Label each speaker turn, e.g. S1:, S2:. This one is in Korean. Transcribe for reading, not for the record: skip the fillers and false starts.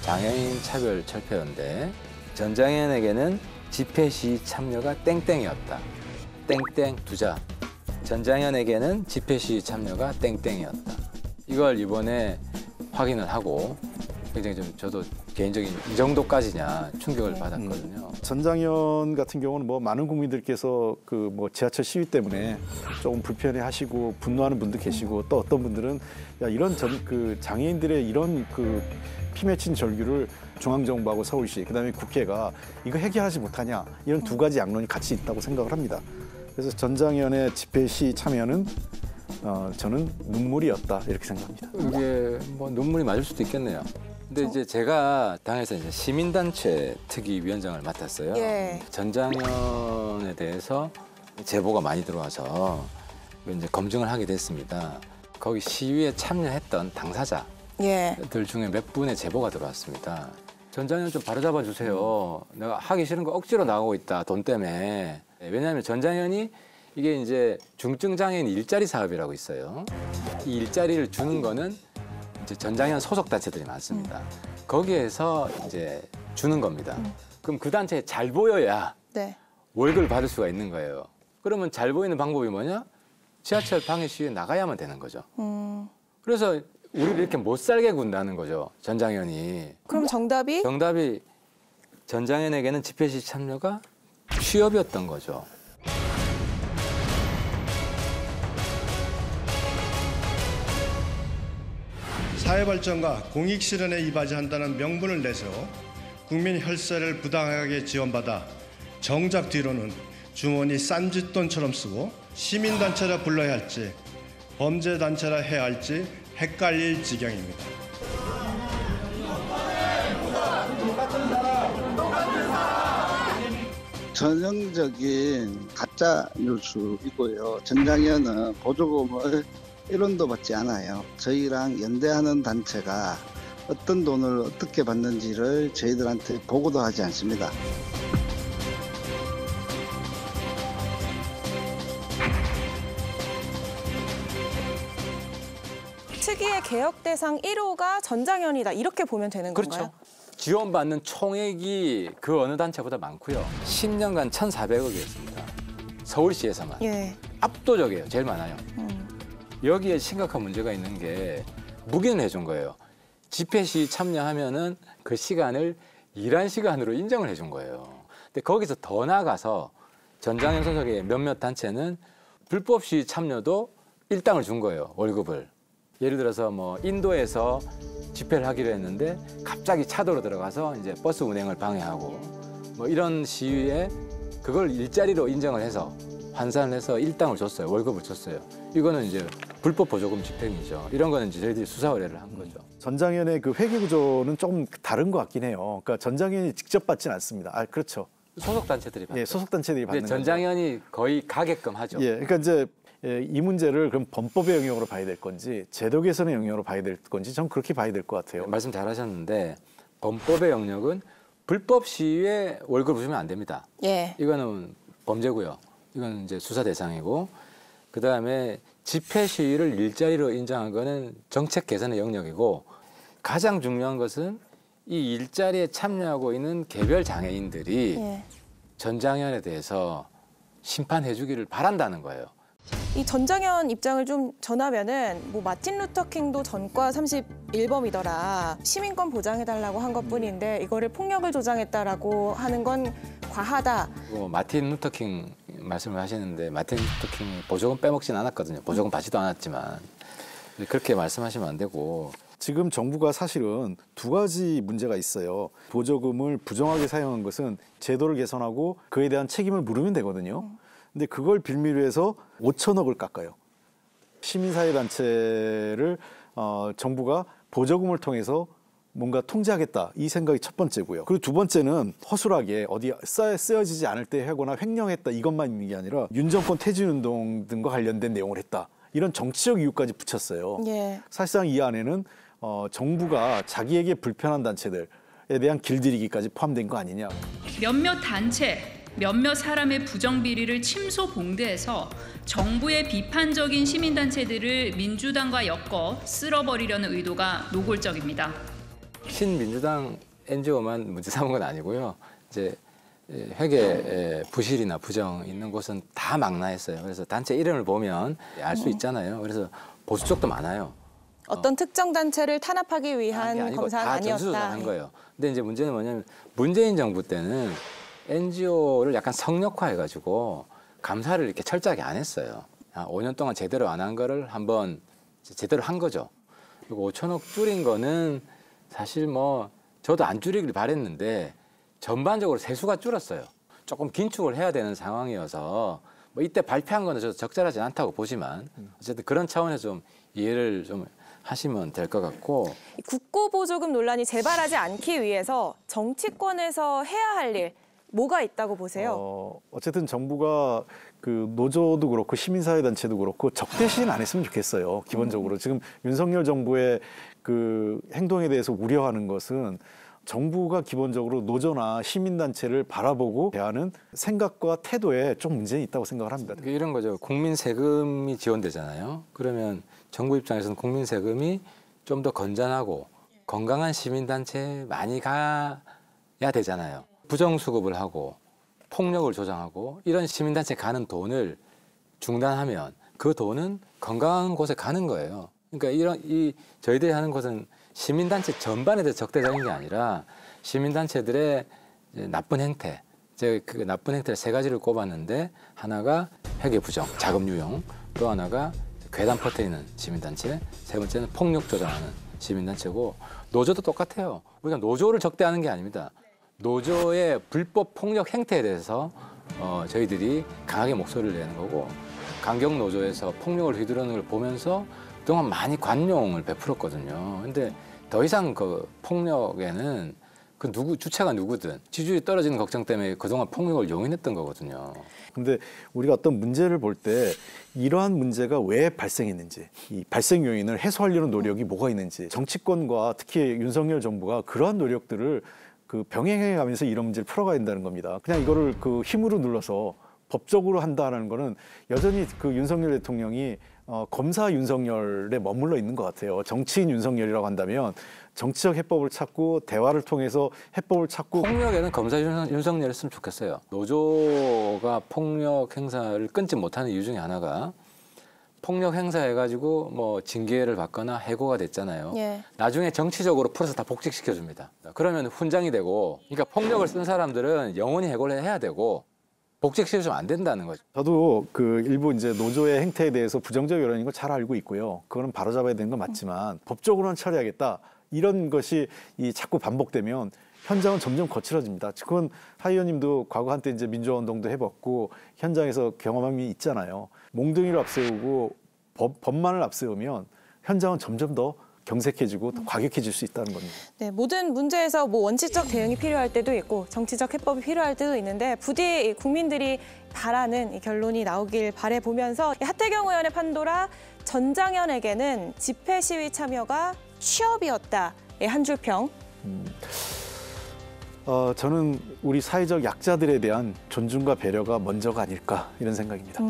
S1: 장애인 차별 철폐인데 전장현에게는 집회 시위 참여가 땡땡이었다. 땡땡 두자. 전장현에게는 집회 시위 참여가 땡땡이었다. 이걸 이번에 확인을 하고 굉장히 좀 저도 개인적인 이 정도까지냐 충격을 받았거든요.
S2: 전장현 같은 경우는 뭐 많은 국민들께서 그 뭐 지하철 시위 때문에 조금 불편해하시고 분노하는 분도 계시고 또 어떤 분들은 야 이런 그 장애인들의 이런 그 피 맺힌 절규를 중앙정부하고 서울시 그다음에 국회가 이거 해결하지 못하냐 이런 두 가지 양론이 같이 있다고 생각을 합니다. 그래서 전장현의 집회 시위 참여는 저는 눈물이었다 이렇게 생각합니다.
S1: 이게 뭐 눈물이 맞을 수도 있겠네요. 근데 이제 제가 당에서 이제 시민단체 특위위원장을 맡았어요.
S3: 예.
S1: 전장현에 대해서 제보가 많이 들어와서 이제 검증을 하게 됐습니다. 거기 시위에 참여했던 당사자들
S3: 예.
S1: 중에 몇 분의 제보가 들어왔습니다. 전장현 좀 바로잡아 주세요. 내가 하기 싫은 거 억지로 나가고 있다. 돈 때문에. 왜냐하면 전장현이 이게 이제 중증장애인 일자리 사업이라고 있어요. 이 일자리를 주는 거는 이제 전장현 소속 단체들이 많습니다. 거기에서 이제 주는 겁니다. 그럼 그 단체에 잘 보여야
S3: 네.
S1: 월급을 받을 수가 있는 거예요. 그러면 잘 보이는 방법이 뭐냐? 지하철 방해 시위에 나가야만 되는 거죠. 그래서 우리를 이렇게 못 살게 군다는 거죠. 전장현이.
S3: 그럼 정답이?
S1: 정답이 전장현에게는 집회 시 참여가 취업이었던 거죠.
S4: 사회발전과 공익실현에 이바지한다는 명분을 내서 국민 혈세를 부당하게 지원받아 정작 뒤로는 주머니 싼짓돈처럼 쓰고 시민단체라 불러야 할지 범죄단체라 해야 할지 헷갈릴 지경입니다.
S5: 전형적인 가짜 뉴스이고요. 전장현은 보조금을 1원도 받지 않아요. 저희랑 연대하는 단체가 어떤 돈을 어떻게 받는지를 저희들한테 보고도 하지 않습니다.
S3: 특위의 개혁 대상 1호가 전장현이다. 이렇게 보면 되는 건가요?
S1: 그렇죠. 지원받는 총액이 그 어느 단체보다 많고요. 10년간 1,400억이었습니다. 서울시에서만.
S3: 예.
S1: 압도적이에요. 제일 많아요. 여기에 심각한 문제가 있는 게 묵인을 해준 거예요. 집회 시위 참여하면은 그 시간을 일한 시간으로 인정을 해준 거예요. 근데 거기서 더 나아가서 전장현 소속의 몇몇 단체는 불법 시위 참여도 일당을 준 거예요. 월급을. 예를 들어서 뭐 인도에서 집회를 하기로 했는데 갑자기 차도로 들어가서 이제 버스 운행을 방해하고 뭐 이런 시위에 그걸 일자리로 인정을 해서 환산을 해서 일당을 줬어요. 월급을 줬어요. 이거는 이제 불법 보조금 집행이죠. 이런 거는 이제 저희들이 수사 의뢰를 한 거죠.
S2: 전장현의 그 회계 구조는 좀 다른 것 같긴 해요. 그러니까 전장현이 직접 받지는 않습니다. 아 그렇죠.
S1: 소속 단체들이 받죠.
S2: 예, 소속 단체들이 받는 거죠.
S1: 전장현이 거의 가게끔 하죠.
S2: 예, 그러니까 이제 이 문제를 그럼 범법의 영역으로 봐야 될 건지 제도 개선의 영역으로 봐야 될 건지 전 그렇게 봐야 될 것 같아요.
S1: 말씀 잘하셨는데 범법의 영역은 불법 시위에 월급을 주면 안 됩니다.
S3: 예.
S1: 이거는 범죄고요. 이건 이제 수사 대상이고 그다음에 집회 시위를 일자리로 인정한 거는 정책 개선의 영역이고 가장 중요한 것은 이 일자리에 참여하고 있는 개별 장애인들이
S3: 예.
S1: 전장현에 대해서 심판해 주기를 바란다는 거예요.
S3: 이 전장현 입장을 좀 전하면은 뭐 마틴 루터킹도 전과 31범이더라. 시민권 보장해달라고 한 것뿐인데 이거를 폭력을 조장했다라고 하는 건 과하다.
S1: 마틴 루터킹 말씀을 하시는데 마틴 루터킹이 보조금 빼먹진 않았거든요. 보조금 받지도 않았지만 그렇게 말씀하시면 안 되고.
S2: 지금 정부가 사실은 두 가지 문제가 있어요. 보조금을 부정하게 사용한 것은 제도를 개선하고 그에 대한 책임을 물으면 되거든요. 근데 그걸 빌미로 해서 5천억을 깎아요. 시민사회단체를 정부가 보조금을 통해서 뭔가 통제하겠다 이 생각이 첫 번째고요. 그리고 두 번째는 허술하게 어디 쓰여지지 않을 때 하거나 횡령했다 이것만 있는 게 아니라 윤 정권 퇴진운동 등과 관련된 내용을 했다. 이런 정치적 이유까지 붙였어요.
S3: 예.
S2: 사실상 이 안에는 정부가 자기에게 불편한 단체들에 대한 길들이기까지 포함된 거 아니냐.
S6: 몇몇 단체, 몇몇 사람의 부정비리를 침소봉대해서 정부의 비판적인 시민단체들을 민주당과 엮어 쓸어버리려는 의도가 노골적입니다.
S1: 신민주당 NGO만 문제 삼은 건 아니고요. 이제 회계 부실이나 부정 있는 곳은 다 망라했어요. 그래서 단체 이름을 보면 알 수 있잖아요. 그래서 보수 쪽도 많아요.
S3: 어떤 특정 단체를 탄압하기 위한
S1: 아니고
S3: 검사는
S1: 다
S3: 아니었다.
S1: 전수조사한 거예요. 근데 이제 문제는 뭐냐면 문재인 정부 때는 NGO를 약간 성역화해가지고 감사를 이렇게 철저하게 안 했어요. 5년 동안 제대로 안 한 거를 한번 제대로 한 거죠. 그리고 5천억 줄인 거는 사실 뭐 저도 안 줄이길 바랬는데 전반적으로 세수가 줄었어요. 조금 긴축을 해야 되는 상황이어서 뭐 이때 발표한 거는 저도 적절하지 않다고 보지만 어쨌든 그런 차원에서 좀 이해를 좀 하시면 될 것 같고.
S3: 국고보조금 논란이 재발하지 않기 위해서 정치권에서 해야 할 일 뭐가 있다고 보세요?
S2: 어쨌든 정부가 그 노조도 그렇고 시민사회단체도 그렇고 적대시는 안 했으면 좋겠어요. 기본적으로 지금 윤석열 정부의 그 행동에 대해서 우려하는 것은 정부가 기본적으로 노조나 시민단체를 바라보고 대하는 생각과 태도에 좀 문제는 있다고 생각을 합니다.
S1: 이런 거죠. 국민 세금이 지원되잖아요. 그러면 정부 입장에서는 국민 세금이 좀 더 건전하고 건강한 시민단체에 많이 가야 되잖아요. 부정수급을 하고 폭력을 조장하고 이런 시민단체에 가는 돈을 중단하면 그 돈은 건강한 곳에 가는 거예요. 그러니까 저희들이 하는 것은 시민단체 전반에 대해서 적대적인 게 아니라 시민단체들의 나쁜 행태, 제가 그 나쁜 행태를 3가지를 꼽았는데 하나가 회계 부정, 자금 유용, 또 하나가 괴담 퍼뜨리는 시민단체, 3번째는 폭력 조장하는 시민단체고 노조도 똑같아요. 우리가 노조를 적대하는 게 아닙니다. 노조의 불법 폭력 행태에 대해서 저희들이 강하게 목소리를 내는 거고 강경 노조에서 폭력을 휘두르는 걸 보면서 그동안 많이 관용을 베풀었거든요. 근데 더 이상 그 폭력에는 그 주체가 누구든 지지율이 떨어지는 걱정 때문에 그동안 폭력을 용인했던 거거든요.
S2: 근데 우리가 어떤 문제를 볼 때 이러한 문제가 왜 발생했는지, 이 발생 요인을 해소하려는 노력이 뭐가 있는지, 정치권과 특히 윤석열 정부가 그러한 노력들을 그 병행해 가면서 이런 문제를 풀어가야 된다는 겁니다. 그냥 이거를 그 힘으로 눌러서 법적으로 한다는 거는 여전히 그 윤석열 대통령이 검사 윤석열에 머물러 있는 것 같아요. 정치인 윤석열이라고 한다면 정치적 해법을 찾고 대화를 통해서 해법을 찾고
S1: 폭력에는 검사 윤석열이었으면 좋겠어요. 노조가 폭력 행사를 끊지 못하는 이유 중에 하나가 폭력 행사해가지고 뭐 징계를 받거나 해고가 됐잖아요.
S3: 예.
S1: 나중에 정치적으로 풀어서 다 복직시켜줍니다. 그러면 훈장이 되고, 그러니까 폭력을 쓴 사람들은 영원히 해고를 해야 되고 복직시켜주면 안 된다는 거죠.
S2: 저도 그 일부 이제 노조의 행태에 대해서 부정적 여론인 걸 잘 알고 있고요. 그거는 바로잡아야 되는 건 맞지만 법적으로는 처리하겠다. 이런 것이 자꾸 반복되면 현장은 점점 거칠어집니다. 그건 하 의원님도 과거 한때 이제 민주화운동도 해봤고 현장에서 경험함이 있잖아요. 몽둥이를 앞세우고 법만을 앞세우면 현장은 점점 더 경색해지고 더 과격해질 수 있다는 겁니다.
S3: 네, 모든 문제에서 뭐 원칙적 대응이 필요할 때도 있고 정치적 해법이 필요할 때도 있는데 부디 국민들이 바라는 이 결론이 나오길 바라보면서 하태경 의원의 판도라 전장현에게는 집회 시위 참여가 취업이었다. 한 줄 평.
S2: 저는 우리 사회적 약자들에 대한 존중과 배려가 먼저가 아닐까 이런 생각입니다.